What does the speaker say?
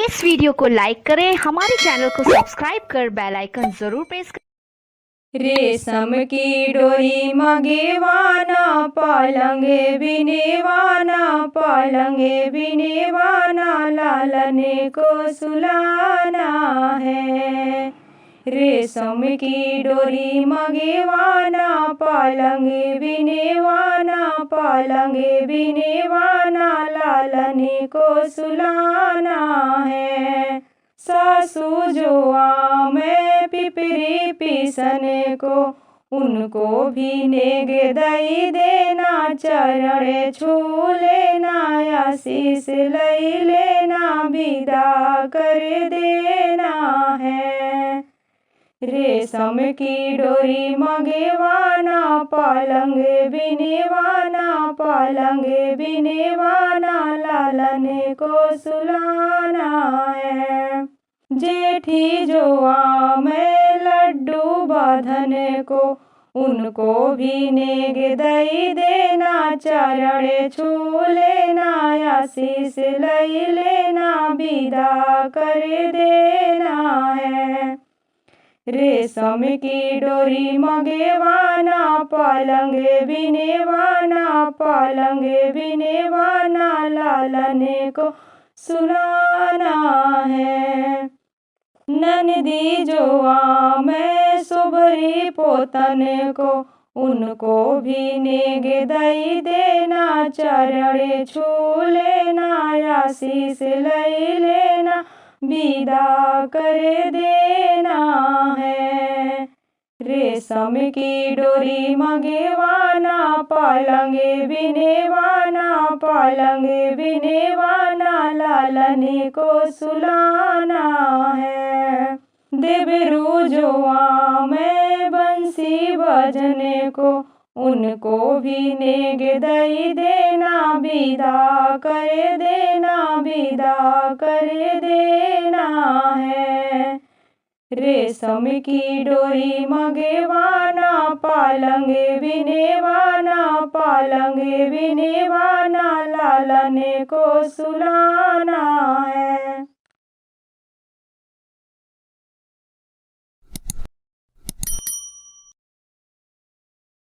इस वीडियो को लाइक करें, हमारे चैनल को सब्सक्राइब कर बेल आइकन जरूर प्रेस करें। रेशम की डोरी मगेवाना पालंगे बिनेवाना पालंगे बिनेवाना लालने को सुलाना है। रेशम की डोरी मगेवाना पालंगे बिनेवाना पालंगे बिनेवाना लालने को सुलाना है। सासू जो आमे पिपरी पीसने को उनको भी नेग दई देना। चरण छू लेना आशीष लई लेना विदा कर देना है। रेशम की डोरी मगेवाना पालंग बिनेवाना पालंग बिनेवाना लालने को सुलाना है। जेठी जो आमे लड्डू बांधन को उनको भी नेग दई देना। चरण छू लेना आशीष लई लेना विदा कर देना है। रेशम की डोरी मगेवाना पालंग बिनेवाना पालंग बिनेवाना लालने को सुलाना है। ननदी जो आमे सुभरी पोतन को उनको भी नेग दई देना। चरण छू लेना आशीष लई लेना विदा कर देना है। रेशम की डोरी मगेवाना पालंग बिनेवाना पालंग बिनेवाना लालने को सुलाना है। देवरू जो आमे बंसी बजने को उनको भी नेग दई देना। विदा कर देना विदा कर देना है। रेशम की डोरी मगेवाना पालंग बिनेवाना पालंग बिनेवाना लालने को सुलाना है।